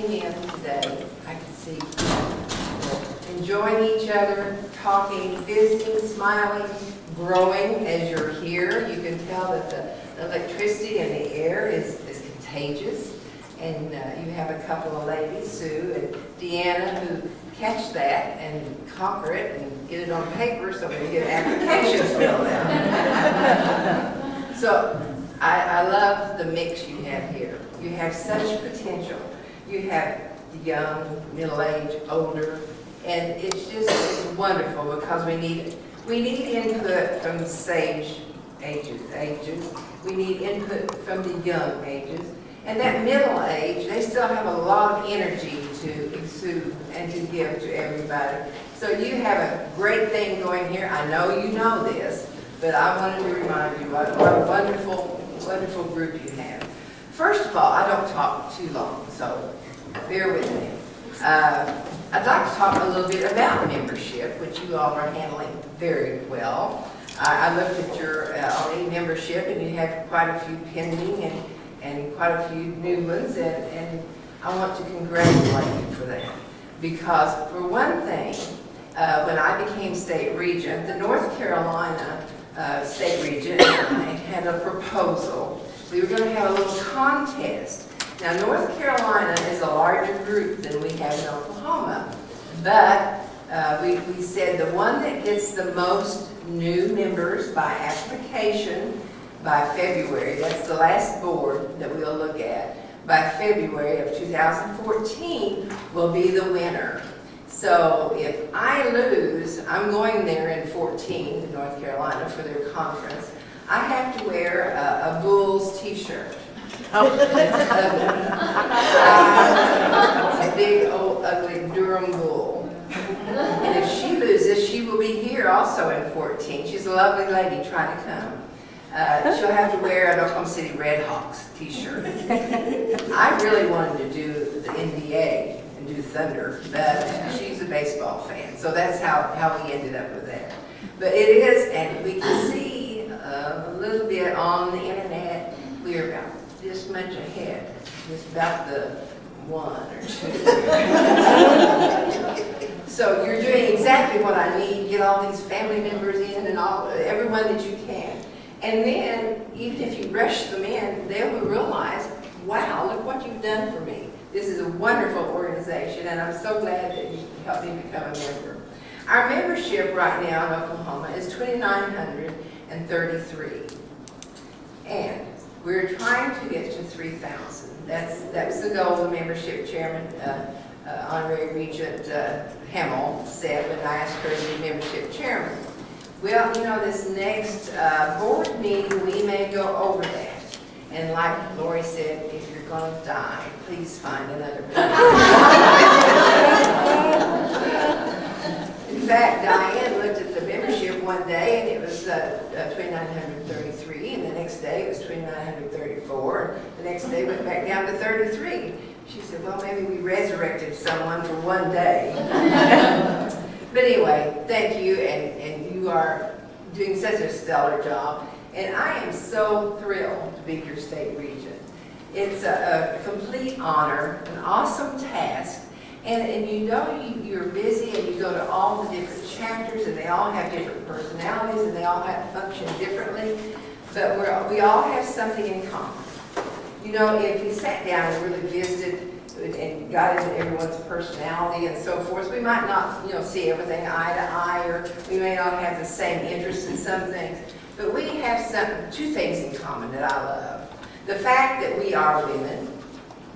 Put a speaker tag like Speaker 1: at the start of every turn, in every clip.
Speaker 1: came in today, I could see people enjoying each other, talking, visiting, smiling, growing as you're here. You can tell that the electricity in the air is contagious. And you have a couple of ladies, Sue and Deanna, who catch that and conquer it and get it on paper so we can get applications filled out. So I love the mix you have here. You have such potential. You have the young, middle-aged, older, and it's wonderful because we need input from the sage ages. We need input from the young ages. And that middle age, they still have a lot of energy to exude and to give to everybody. So you have a great thing going here. I know you know this, but I wanted to remind you what a wonderful group you have. First of all, I don't talk too long, so bear with me. I'd like to talk a little bit about membership, which you all are handling very well. I looked at your LA membership, and you have quite a few pending and quite a few new ones, and I want to congratulate you for that. Because for one thing, when I became state regent, the North Carolina state regent and I had a proposal. We were going to have a little contest. Now, North Carolina is a larger group than we have in Oklahoma, but we said the one that gets the most new members by application by February, that's the last board that we'll look at, by February of 2014 will be the winner. So if I lose, I'm going there in 14 to North Carolina for their conference. I have to wear a Bulls t-shirt. That's ugly. A big, old, ugly Durham bull. And if she loses, she will be here also in 14. She's a lovely lady. Try to come. She'll have to wear an Oklahoma City Redhawks t-shirt. I really wanted to do the NBA and do Thunder, but she's a baseball fan, so that's how we ended up with that. But it is, and we can see a little bit on the internet, we're about this much ahead, just about the 1 or 2. So you're doing exactly what I need, get all these family members in and everyone that you can. And then, even if you rush them in, they will realize, wow, look what you've done for me. This is a wonderful organization, and I'm so glad that you helped me become a member. Our membership right now in Oklahoma is 2,933. And we're trying to get to 3,000. That's the goal the membership chairman, Honorary Regent Hamill, said when I asked her to be membership chairman. Well, you know, this next board meeting, we may go over that. And like Lori said, if you're going to die, please find another member. In fact, Diane looked at the membership one day, and it was 2,933, and the next day it was 2,934. The next day went back down to 33. She said, well, maybe we resurrected someone for one day. But anyway, thank you, and you are doing such a stellar job. And I am so thrilled to be your state regent. It's a complete honor, an awesome task. And you know you're busy and you go to all the different chapters and they all have different personalities and they all have to function differently. But we all have something in common. You know, if you sat down and really visited and got into everyone's personality and so forth, we might not, see everything eye to eye, or we may not have the same interest in some things. But we have two things in common that I love. The fact that we are women,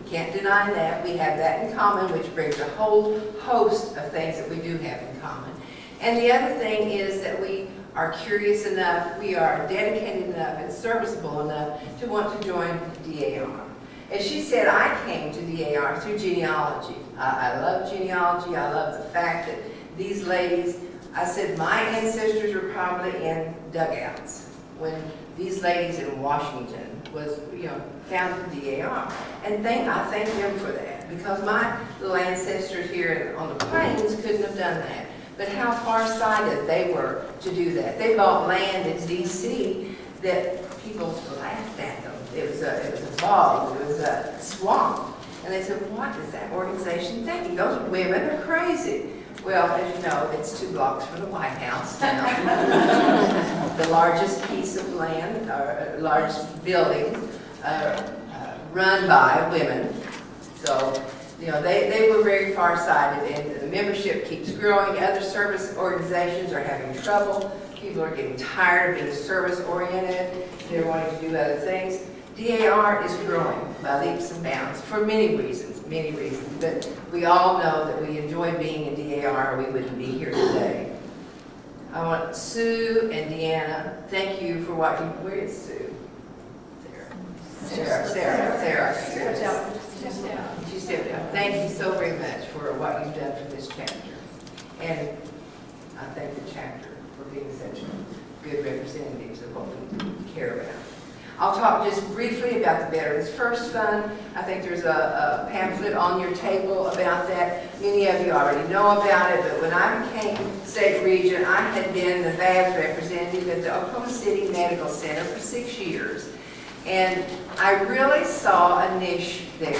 Speaker 1: we can't deny that. We have that in common, which brings a whole host of things that we do have in common. And the other thing is that we are curious enough, we are dedicated enough and serviceable enough to want to join DAR. As she said, I came to DAR through genealogy. I love genealogy. I love the fact that these ladies, I said my ancestors were probably in dugouts when these ladies in Washington was, founded DAR. And I thank them for that, because my little ancestors here on the plains couldn't have done that. But how far-sighted they were to do that. They bought land in D.C. that people laughed at them. It was a bog, it was a swamp. And they said, what is that organization thinking? Those women are crazy. Well, as you know, it's 2 blocks from the White House now. The largest piece of land, or largest building, run by women. So, you know, they were very far-sighted, and the membership keeps growing. Other service organizations are having trouble. People are getting tired of being service-oriented. They're wanting to do other things. DAR is growing by leaps and bounds for many reasons. But we all know that we enjoy being in DAR, or we wouldn't be here today. I want Sue and Deanna, thank you for what you, where is Sue? Sarah. She stepped out. Thank you so very much for what you've done for this chapter. And I thank the chapter for being such good representatives of what we care about. I'll talk just briefly about the Veterans First Fund. I think there's a pamphlet on your table about that. Many of you already know about it, but when I became state regent, I had been the VABS representative at the Oklahoma City Medical Center for 6 years. And I really saw a niche there,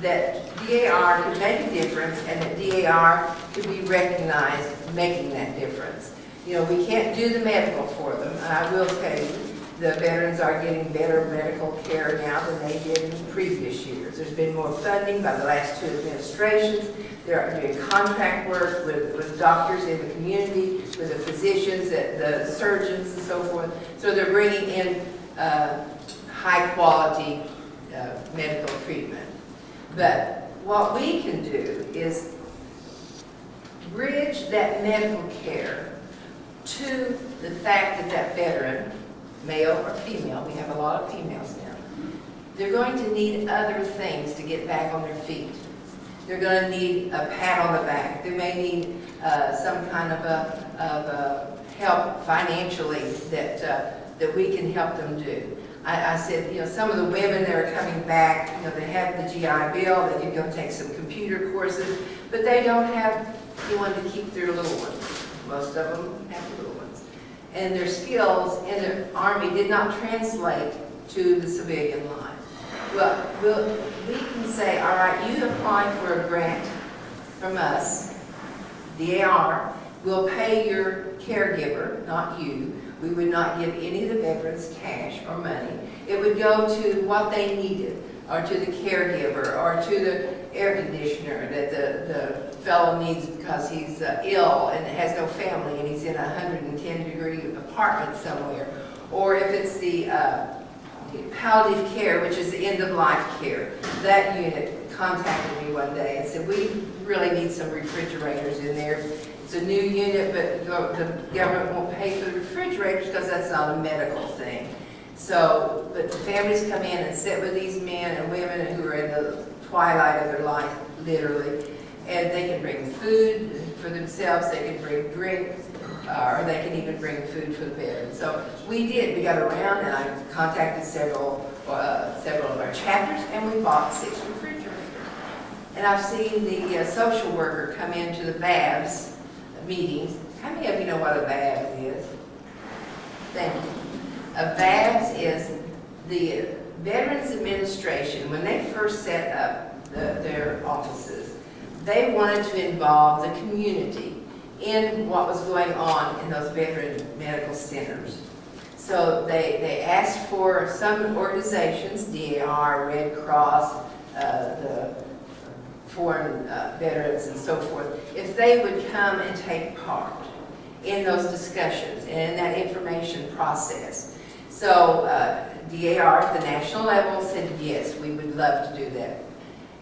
Speaker 1: that DAR could make a difference and that DAR could be recognized making that difference. You know, we can't do the medical for them. I will tell you, the veterans are getting better medical care now than they did in previous years. There's been more funding by the last 2 administrations. They're doing contract work with doctors in the community, with the physicians, the surgeons, and so forth. So they're bringing in high quality medical treatment. But what we can do is bridge that medical care to the fact that that veteran, male or female, we have a lot of females now, they're going to need other things to get back on their feet. They're going to need a pat on the back. They may need some kind of a help financially that we can help them do. I said, you know, some of the women that are coming back, you know, they have the GI Bill, they can go take some computer courses, but they don't have anyone to keep their little ones. Most of them have little ones. And their skills in the Army did not translate to the civilian life. Well, we can say, all right, you apply for a grant from us, DAR, we'll pay your caregiver, not you. We would not give any of the veterans cash or money. It would go to what they needed, or to the caregiver, or to the air conditioner that the fellow needs because he's ill and has no family and he's in a 110-degree apartment somewhere. Or if it's the palliative care, which is the end-of-life care. That unit contacted me one day and said, we really need some refrigerators in there. It's a new unit, but the government won't pay for the refrigerators because that's not a medical thing. So, but the families come in and sit with these men and women who are in the twilight of their life, literally, and they can bring food for themselves, they can bring drink, or they can even bring food for the veterans. So we did. We got around, and I contacted several of our chapters, and we bought 6 refrigerators. And I've seen the social worker come into the VABS meetings. How many of you know what a VABS is? Thank you. A VABS is the Veterans Administration. When they first set up their offices, they wanted to involve the community in what was going on in those veteran medical centers. So they asked for some organizations, DAR, Red Cross, the foreign veterans and so forth, if they would come and take part in those discussions and in that information process. So DAR at the national level said, yes, we would love to do that.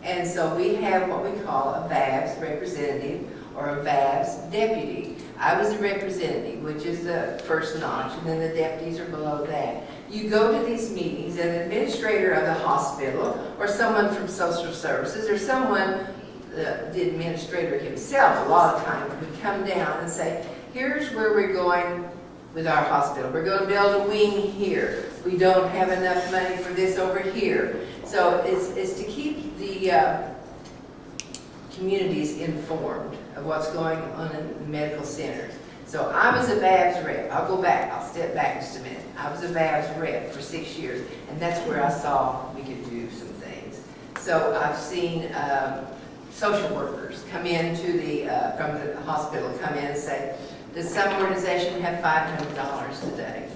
Speaker 1: And so we have what we call a VABS representative or a VABS deputy. I was a representative, which is the first notch, and then the deputies are below that. You go to these meetings, and an administrator of the hospital, or someone from social services, or someone, the administrator himself, a lot of times, would come down and say, here's where we're going with our hospital. We're going to build a wing here. We don't have enough money for this over here. So it's to keep the communities informed of what's going on in the medical centers. So I was a VABS rep. I'll go back. I'll step back just a minute. I was a VABS rep for 6 years, and that's where I saw we could do some things. So I've seen social workers come into from the hospital, come in and say, does some organization have $500 today?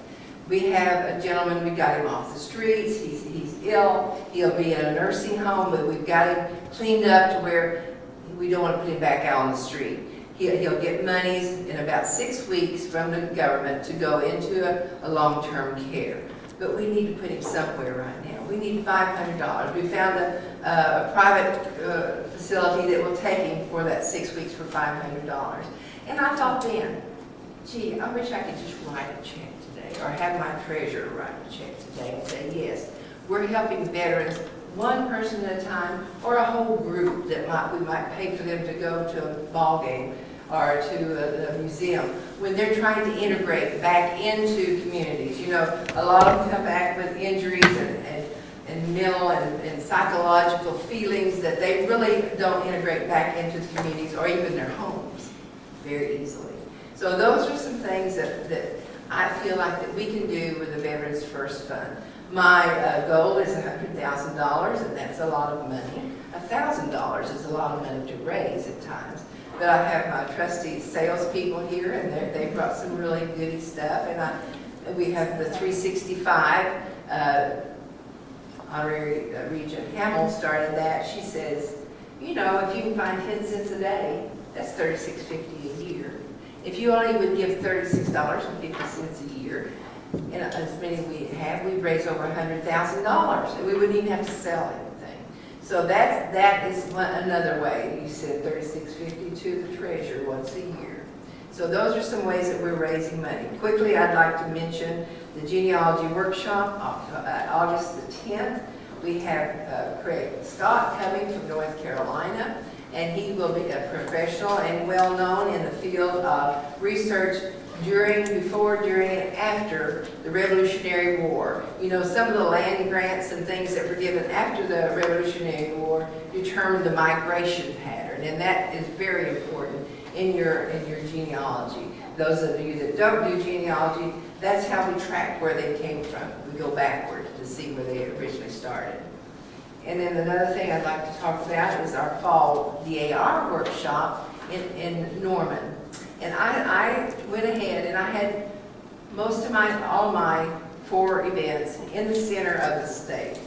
Speaker 1: We have a gentleman, we got him off the streets, he's ill, he'll be in a nursing home, but we've got him cleaned up to where we don't want to put him back out on the street. He'll get monies in about 6 weeks from the government to go into a long-term care. But we need to put him somewhere right now. We need $500. We found a private facility that will take him for that 6 weeks for $500. And I thought then, gee, I wish I could just write a check today, or have my treasurer write a check today and say, yes, we're helping veterans one person at a time, or a whole group that we might pay for them to go to a ball game or to a museum when they're trying to integrate back into communities. You know, a lot of them come back with injuries and mental and psychological feelings that they really don't integrate back into the communities or even their homes very easily. So those are some things that I feel like that we can do with the Veterans First Fund. My goal is $100,000, and that's a lot of money. $1,000 is a lot of money to raise at times. But I have my trusty salespeople here, and they brought some really goody stuff. And we have the 365. Honorary Regent Hamill started that. She says, you know, if you can find 10 cents a day, that's $36.50 a year. If you only would give $36.50 a year, and as many we have, we'd raise over $100,000, and we wouldn't even have to sell anything. So that is another way. You said $36.50 to the treasurer once a year. So those are some ways that we're raising money. Quickly, I'd like to mention the genealogy workshop, August the 10th. We have Craig Scott coming from North Carolina, and he will be a professional and well-known in the field of research before, during, and after the Revolutionary War. You know, some of the land grants and things that were given after the Revolutionary War determined the migration pattern, and that is very important in your genealogy. Those of you that don't do genealogy, that's how we track where they came from. We go backward to see where they originally started. And then another thing I'd like to talk about is our fall DAR workshop in Norman. And I went ahead and I had all my 4 events in the center of the state.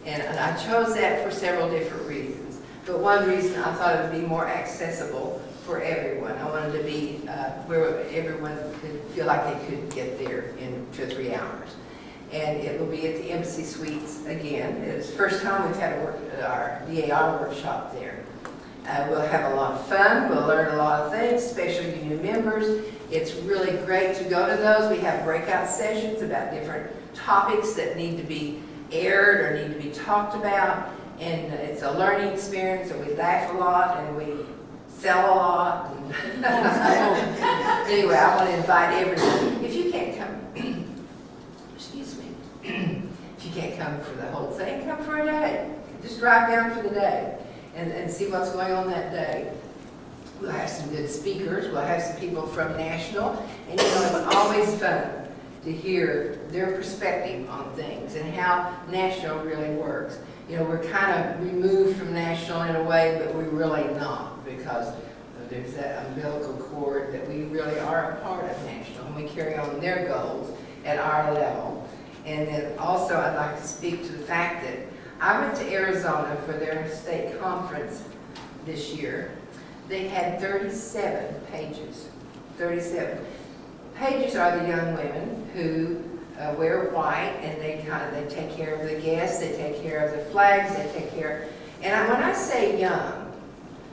Speaker 1: And I chose that for several different reasons. But one reason, I thought it would be more accessible for everyone. I wanted to be where everyone could feel like they could get there in 2 or 3 hours. And it will be at the Embassy Suites again. It's the first time we've had our DAR workshop there. We'll have a lot of fun. We'll learn a lot of things, special union members. It's really great to go to those. We have breakout sessions about different topics that need to be aired or need to be talked about. And it's a learning experience, and we laugh a lot, and we sell a lot. Anyway, I want to invite everyone. If you can't come, excuse me, if you can't come for the whole thing, come for a day. Just drive down for the day and see what's going on that day. We'll have some good speakers. We'll have some people from National. And you know, it's always fun to hear their perspective on things and how National really works. You know, we're kind of removed from National in a way, but we're really not, because there's that umbilical cord that we really are a part of National, and we carry on their goals at our level. And then also I'd like to speak to the fact that I went to Arizona for their state conference this year. They had 37 pages. 37. Pages are the young women who wear white, and they take care of the guests, they take care of the flags, they take care. And when I say young,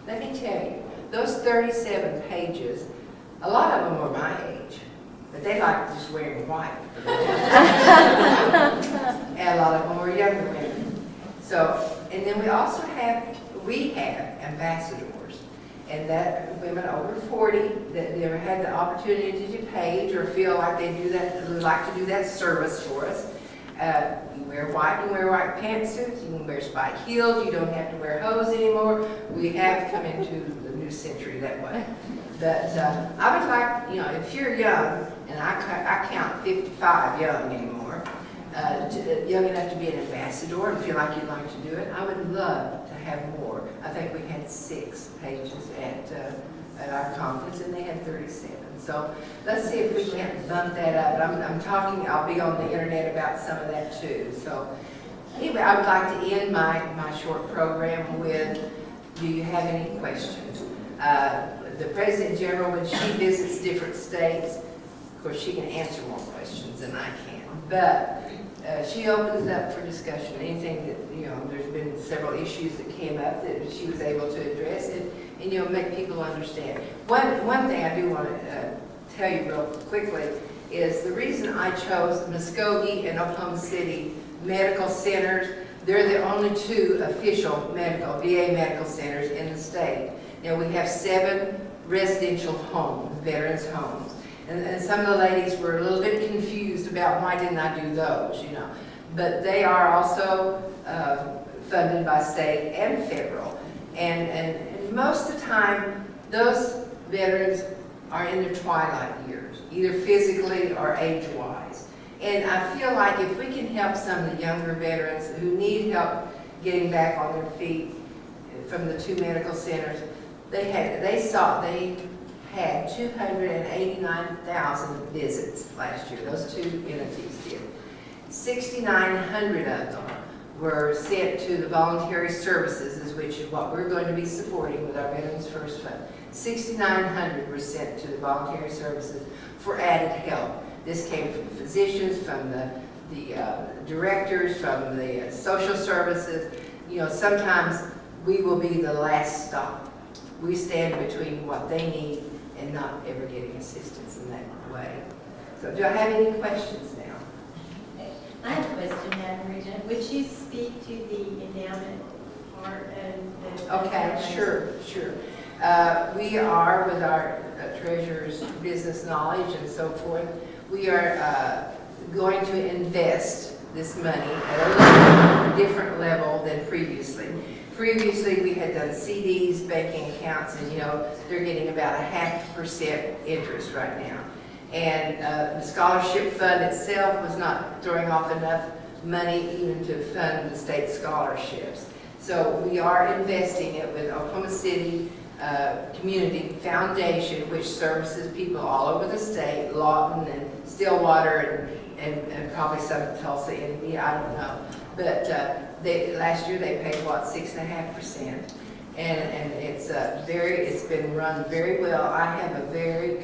Speaker 1: let me tell you, those 37 pages, a lot of them were my age, but they liked just wearing white. And a lot of them were younger women. So, and then we have ambassadors, and that women over 40 that never had the opportunity to page or feel like they would like to do that service for us. You wear white, you wear white pantsuits, you can wear spike heels, you don't have to wear hose anymore. We have come into the new century that way. But I would like, you know, if you're young, and I count 55 young anymore, young enough to be an ambassador and feel like you'd like to do it, I would love have more. I think we had 6 pages at our conference, and they had 37. So let's see if we can't bump that up. I'm talking, I'll be on the internet about some of that too. So anyway, I would like to end my short program with, do you have any questions? The President General, when she visits different states, of course she can answer more questions than I can, but she opens it up for discussion. Anything that, you know, there's been several issues that came up that she was able to address and you know, make people understand. One thing I do want to tell you real quickly is the reason I chose Muskogee and Oklahoma City medical centers. They're the only 2 official VA medical centers in the state. Now we have 7 residential homes, veterans homes. And some of the ladies were a little bit confused about why didn't I do those, you know. But they are also funded by state and federal. And most of the time, those veterans are in their twilight years, either physically or age-wise. And I feel like if we can help some of the younger veterans who need help getting back on their feet from the 2 medical centers, they had 289,000 visits last year. Those 2 entities did. 6,900 of them were sent to the voluntary services, which is what we're going to be supporting with our Veterans First Fund. 6,900 were sent to the voluntary services for added help. This came from physicians, from the directors, from the social services. You know, sometimes we will be the last stop. We stand between what they need and not ever getting assistance in that way. So do I have any questions now?
Speaker 2: I have a question, Madam Regent. Would you speak to the endowment part and the...
Speaker 1: Okay, sure. We are, with our treasurer's business knowledge and so forth, we are going to invest this money at a little different level than previously. Previously, we had done CDs, banking accounts, and you know, they're getting about 0.5% interest right now. And the scholarship fund itself was not throwing off enough money even to fund the state scholarships. So we are investing it with Oklahoma City Community Foundation, which services people all over the state, Lawton and Stillwater and probably some of Tulsa, India, I don't know. But last year they paid, what, 6.5%. And it's been run very well. I have a very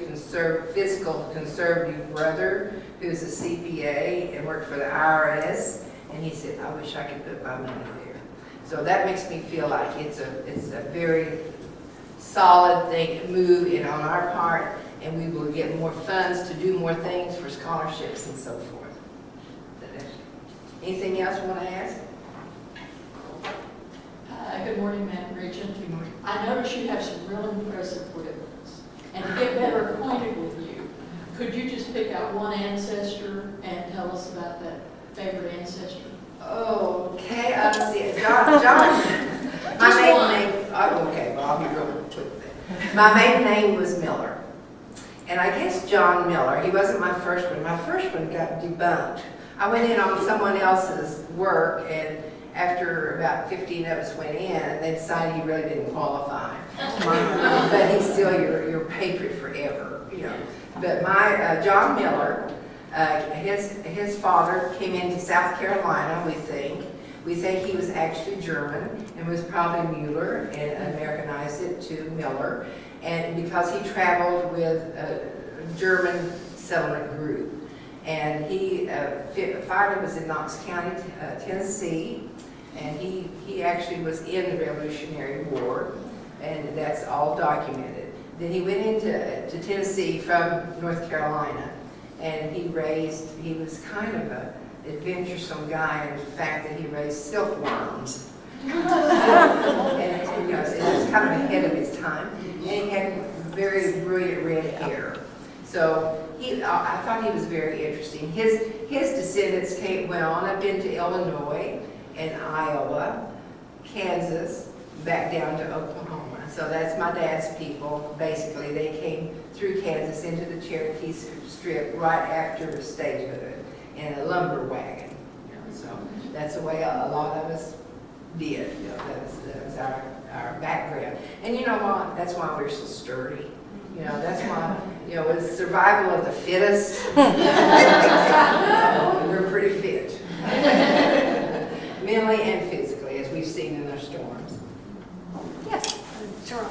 Speaker 1: fiscal conservative brother who's a CPA and worked for the IRS, and he said, I wish I could put my money there. So that makes me feel like it's a very solid move on our part, and we will get more funds to do more things for scholarships and so forth. Anything else you want to ask?
Speaker 3: Good morning, Madam Regent. Good morning. I notice you have some real impressive ribbons. And to get better acquainted with you, could you just pick out one ancestor and tell us about that favorite ancestor?
Speaker 1: Okay, let's see. John. My maiden name. Oh, okay, well, I'll be real quick then. My maiden name was Miller. And I guess John Miller, he wasn't my first one. My first one got debunked. I went in on someone else's work, and after about 15 of us went in, and they decided he really didn't qualify. But he's still your patriot forever, you know. But my John Miller, his father came into South Carolina, we think. We think he was actually German and was probably Mueller and Americanized it to Miller. And because he traveled with a German settlement group. And he finally was in Knox County, Tennessee. And he actually was in the Revolutionary War, and that's all documented. Then he went into Tennessee from North Carolina, and he was kind of an adventuresome guy in the fact that he raised silkworms. And you know, it was kind of ahead of his time. And he had very brilliant red hair. So I thought he was very interesting. His descendants went on up into Illinois and Iowa, Kansas, back down to Oklahoma. So that's my dad's people. Basically, they came through Kansas into the Cherokee Strip right after statehood in a lumber wagon. You know, so that's the way a lot of us did. You know, that was our background. And you know what? That's why we're so sturdy. You know, that's why, you know, it's survival of the fittest. We're pretty fit. Mentally and physically, as we've seen in our storms.
Speaker 4: Yes, sure.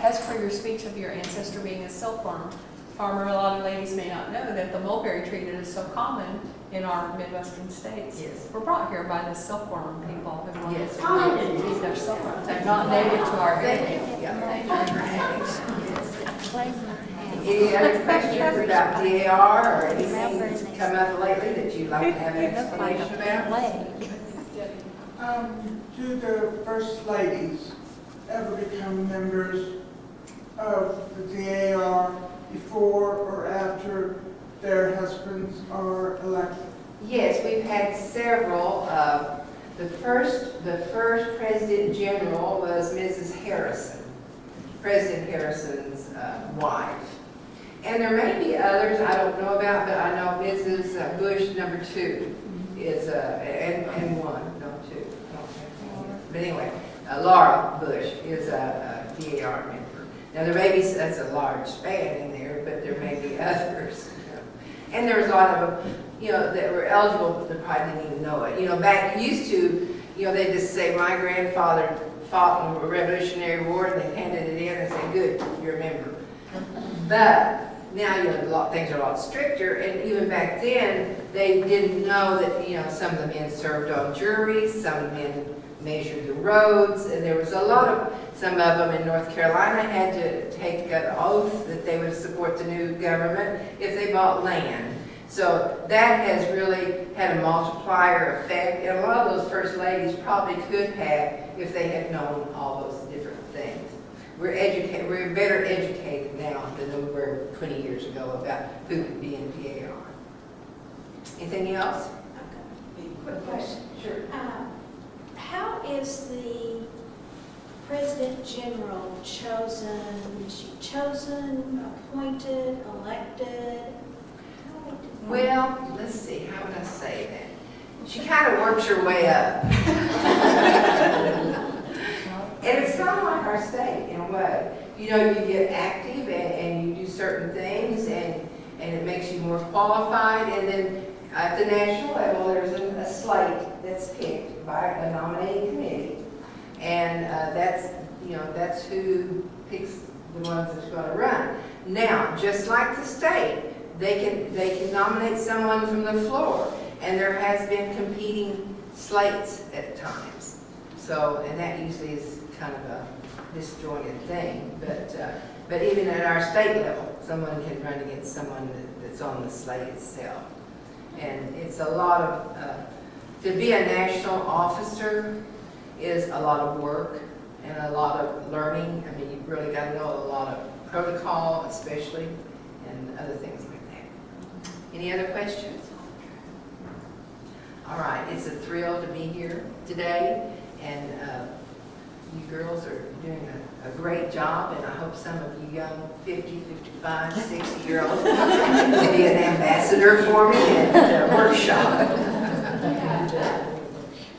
Speaker 4: As for your speech of your ancestor being a silkworm farmer, a lot of ladies may not know that the mulberry tree that is so common in our Midwestern states
Speaker 1: Yes.
Speaker 4: were brought here by the silkworm people who wanted
Speaker 1: Yes.
Speaker 4: to feed their silkworms. They're not native to our
Speaker 1: Thank
Speaker 4: area.
Speaker 1: you. Yeah. Any other questions about DAR or anything that's come up lately that you'd like to have an explanation about?
Speaker 5: Do the first ladies ever become members of the DAR before or after their husbands are elected?
Speaker 1: Yes, we've had several. The first President General was Mrs. Harrison, President Harrison's wife. And there may be others I don't know about, but I know Mrs. Bush, number 2, is, and 1, no 2. But anyway, Laura Bush is a DAR member. Now there may be, that's a large span in there, but there may be others. And there was a lot of them, you know, that were eligible, but they probably didn't even know it. You know, back used to, you know, they just say, my grandfather fought in the Revolutionary War, and they handed it in and said, good, you're a member. But now, you know, things are a lot stricter, and even back then, they didn't know that, you know, some of the men served on juries, some of the men measured the roads, and there was a lot of, some of them in North Carolina had to take an oath that they would support the new government if they bought land. So that has really had a multiplier effect, and a lot of those first ladies probably could have if they had known all those different things. We're better educated now than we were 20 years ago about who could be in DAR. Anything else?
Speaker 6: Quick question.
Speaker 1: Sure.
Speaker 6: How is the President General chosen? Is she chosen, appointed, elected?
Speaker 1: Well, let's see, how would I say that? She kind of works her way up. And it's not like our state in a way. You know, you get active and you do certain things and it makes you more qualified. And then at the national level, there's a slate that's picked by a nominating committee. And that's who picks the ones that's going to run. Now, just like the state, they can nominate someone from the floor. And there has been competing slates at times. So, and that usually is kind of a disjointed thing, but even at our state level, someone can run against someone that's on the slate itself. And it's a lot of, to be a national officer is a lot of work and a lot of learning. I mean, you've really got to know a lot of protocol, especially, and other things like that. Any other questions? All right, it's a thrill to be here today, and you girls are doing a great job, and I hope some of you young 50, 55, 60-year-olds can be an ambassador for me at a workshop.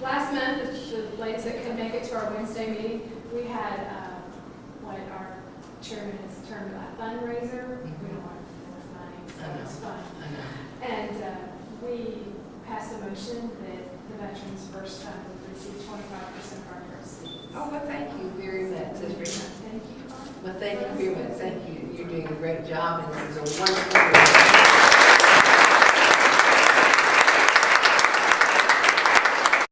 Speaker 7: Last month, the ladies that couldn't make it to our Wednesday meeting, we had what our chairman has termed a fundraiser. We don't want to with money, so it's fun. And we passed a motion that the Veterans First Fund would receive 25% of our proceeds.
Speaker 1: Oh, well, thank you very much. That's very nice.
Speaker 7: Thank you.
Speaker 1: Well, thank you very much. Thank you. You're doing a great job, and it was a wonderful